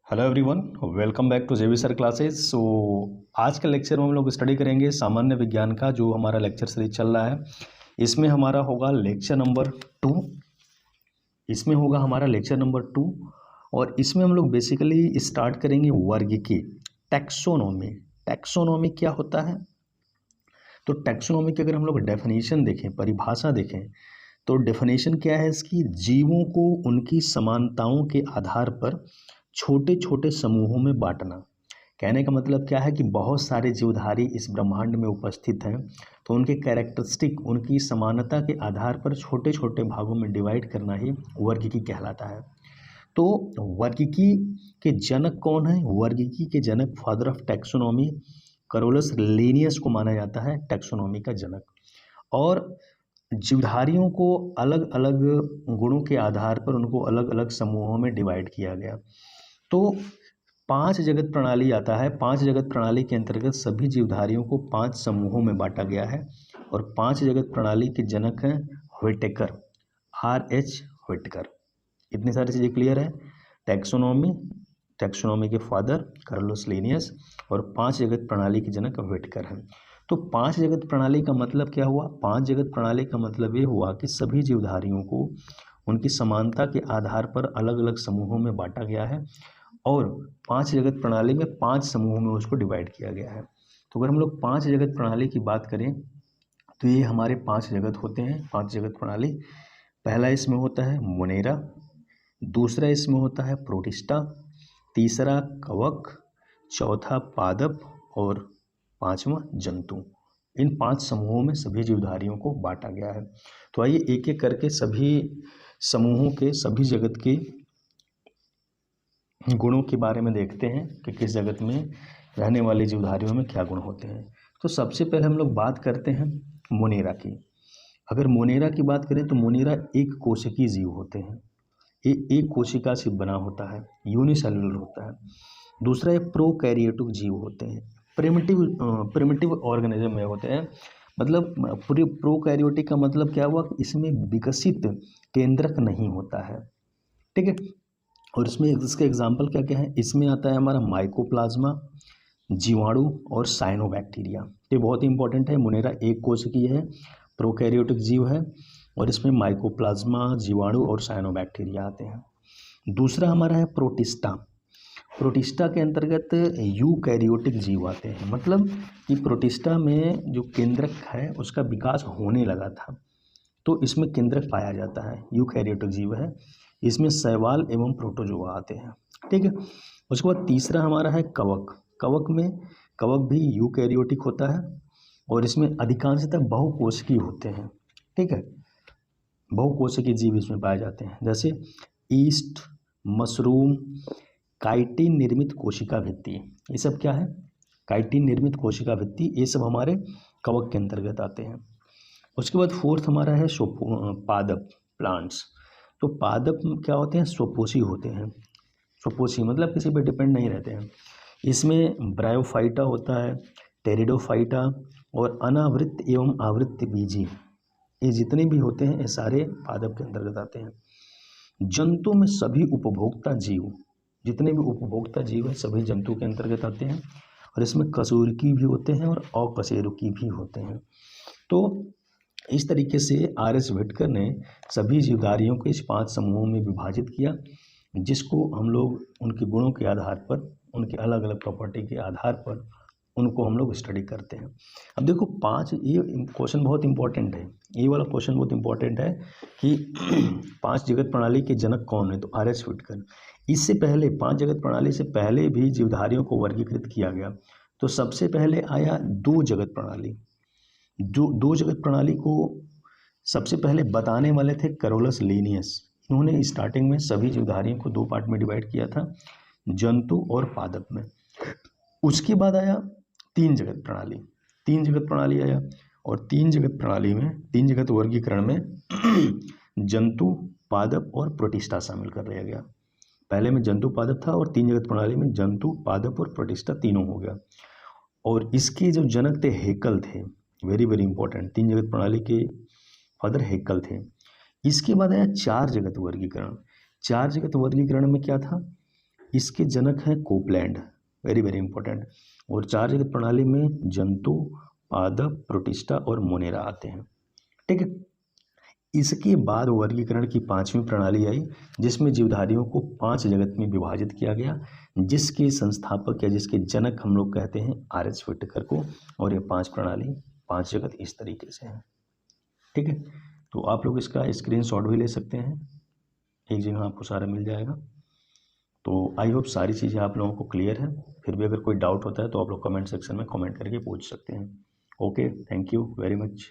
Hello everyone, welcome back to JV sir classes. आज के lecture में हम लोग स्टडी करेंगे सामान्य विज्ञान का जो हमारा लेक्चर सीरीज चल रहा है। इसमें हमारा होगा लेक्चर नंबर 2। इसमें होगा हमारा लेक्चर नंबर 2 और इसमें हम लोग बेसिकली स्टार्ट करेंगे वर्गीकी, टैक्सोनॉमी। टैक्सोनॉमी क्या होता है? तो टैक्सोनॉमी की अगर हम लोग डेफिनेशन देखें, परिभाषा देखें, तो डेफिनेशन क्या है इसकी? जीवों को उनकी समानताओं के आधार पर छोटे छोटे समूहों में बांटना। कहने का मतलब क्या है कि बहुत सारे जीवधारी इस ब्रह्मांड में उपस्थित हैं, तो उनके कैरेक्टरिस्टिक, उनकी समानता के आधार पर छोटे छोटे भागों में डिवाइड करना ही वर्गीकी कहलाता है। तो वर्गीकी के जनक कौन है? वर्गीकी के जनक, father of taxonomy, Carolus Linnaeus को माना जाता है टैक्सोनॉमी का जनक। और जीवधारियों को अलग अलग गुणों के आधार पर उनको अलग अलग समूहों में डिवाइड किया गया। तो 5 जगत प्रणाली आता है। 5 जगत प्रणाली के अंतर्गत सभी जीवधारियों को 5 समूहों में बांटा गया है और 5 जगत प्रणाली के जनक हैं व्हिटेकर, R.H. व्हिटेकर। इतनी सारी चीज़ें क्लियर है। टैक्सोनॉमी, टैक्सोनॉमी के फादर कार्लोस लिनियस और 5 जगत प्रणाली के जनक व्हिटेकर हैं। तो 5 जगत प्रणाली का मतलब क्या हुआ? 5 जगत प्रणाली का मतलब ये हुआ कि सभी जीवधारियों को उनकी समानता के आधार पर अलग अलग समूहों में बांटा गया है और 5 जगत प्रणाली में 5 समूहों में उसको डिवाइड किया गया है। तो अगर हम लोग 5 जगत प्रणाली की बात करें तो ये हमारे 5 जगत होते हैं। 5 जगत प्रणाली, पहला इसमें होता है मोनेरा, दूसरा इसमें होता है प्रोटिस्टा, तीसरा कवक, चौथा पादप और पांचवा जंतु। इन 5 समूहों में सभी जीवधारियों को बांटा गया है। तो आइए एक एक करके सभी समूहों के, सभी जगत के गुणों के बारे में देखते हैं कि किस जगत में रहने वाले जीवधारियों में क्या गुण होते हैं। तो सबसे पहले हम लोग बात करते हैं मोनेरा की। अगर मोनेरा की बात करें तो मोनेरा एक कोशिकीय जीव होते हैं। ये एक कोशिका से बना होता है, यूनिसेलुलर होता है। दूसरा ये प्रोकैरियोटिक जीव होते हैं, प्रिमिटिव ऑर्गेनिज्म में होते हैं। मतलब प्रोकैरियोटिक का मतलब क्या हुआ कि इसमें विकसित केंद्रक नहीं होता है। ठीक है। और इसमें इसके एग्जाम्पल क्या क्या है? इसमें आता है हमारा माइकोप्लाज्मा, जीवाणु और साइनोबैक्टीरिया। ये बहुत ही इंपॉर्टेंट है। मोनेरा एक कोशिकीय है, प्रोकैरियोटिक जीव है और इसमें माइकोप्लाज्मा, जीवाणु और साइनोबैक्टीरिया आते हैं। दूसरा हमारा है प्रोटिस्टा। प्रोटिस्टा के अंतर्गत यूकैरियोटिक जीव आते हैं। मतलब कि प्रोटिस्टा में जो केंद्रक है उसका विकास होने लगा था, तो इसमें केंद्रक पाया जाता है, यूकैरियोटिक जीव है। इसमें शैवाल एवं प्रोटोजोआ आते हैं। ठीक है। उसके बाद तीसरा हमारा है कवक। कवक भी यूकैरियोटिक होता है और इसमें अधिकांशतः बहुकोशिकीय होते हैं। ठीक है। बहुकोशिकीय जीव इसमें पाए जाते हैं, जैसे ईस्ट, मशरूम, काइटिन निर्मित कोशिका भित्ति। ये सब क्या है? काइटिन निर्मित कोशिका भित्ति, ये सब हमारे कवक के अंतर्गत आते हैं। उसके बाद फोर्थ हमारा है पादप, प्लांट्स। तो पादप क्या होते हैं? स्वपोषी होते हैं। स्वपोषी मतलब किसी पे डिपेंड नहीं रहते हैं। इसमें ब्रायोफाइटा होता है, टेरिडोफाइटा और अनावृत एवं आवृत्त बीजी, ये जितने भी होते हैं ये सारे पादप के अंतर्गत आते हैं। जंतु में सभी उपभोक्ता जीव, जितने भी उपभोक्ता जीव हैं सभी जंतु के अंतर्गत आते हैं और इसमें कशेरुकी भी होते हैं और अकशेरुकी भी होते हैं। तो इस तरीके से R.H. व्हिटेकर ने सभी जीवधारियों को इस 5 समूहों में विभाजित किया, जिसको हम लोग उनके गुणों के आधार पर, उनके अलग अलग प्रॉपर्टी के आधार पर उनको हम लोग स्टडी करते हैं। अब देखो 5, ये क्वेश्चन बहुत इंपॉर्टेंट है, ये वाला क्वेश्चन बहुत इंपॉर्टेंट है कि 5 जगत प्रणाली के जनक कौन है? तो R.H. व्हिटेकर। इससे पहले 5 जगत प्रणाली से पहले भी जीवधारियों को वर्गीकृत किया गया। तो सबसे पहले आया 2 जगत प्रणाली। जो 2 जगत प्रणाली को सबसे पहले बताने वाले थे कैरोलस लिनियस। इन्होंने स्टार्टिंग में सभी जीवधारियों को 2 पार्ट में डिवाइड किया था, जंतु और पादप में। उसके बाद आया 3 जगत प्रणाली। 3 जगत प्रणाली आया और 3 जगत प्रणाली में, 3 जगत वर्गीकरण में जंतु, पादप और प्रोटिस्टा शामिल कर लिया गया। पहले में जंतु पादप था और 3 जगत प्रणाली में जंतु, पादप और प्रोटिस्टा तीनों हो गया। और इसके जो जनक थे हेकल थे, वेरी वेरी इंपॉर्टेंट। 3 जगत प्रणाली के फादर हेकल थे। इसके बाद आया 4 जगत वर्गीकरण। 4 जगत वर्गीकरण में क्या था? इसके जनक हैं कोपलैंड, वेरी वेरी इंपॉर्टेंट। और 4 जगत प्रणाली में जंतु, पादप, प्रोटिस्टा और मोनेरा आते हैं। ठीक है, इसके बाद वर्गीकरण की 5वीं प्रणाली आई, जिसमें जीवधारियों को 5 जगत में विभाजित किया गया, जिसके संस्थापक या जिसके जनक हम लोग कहते हैं आर.एच. व्हिटेकर को। और ये 5 प्रणाली, 5 जगत इस तरीके से हैं। ठीक है, तो आप लोग इसका स्क्रीनशॉट भी ले सकते हैं, एक जगह आपको सारा मिल जाएगा। तो आई होप सारी चीज़ें आप लोगों को क्लियर है। फिर भी अगर कोई डाउट होता है तो आप लोग कमेंट सेक्शन में कमेंट करके पूछ सकते हैं। Okay, thank you very much.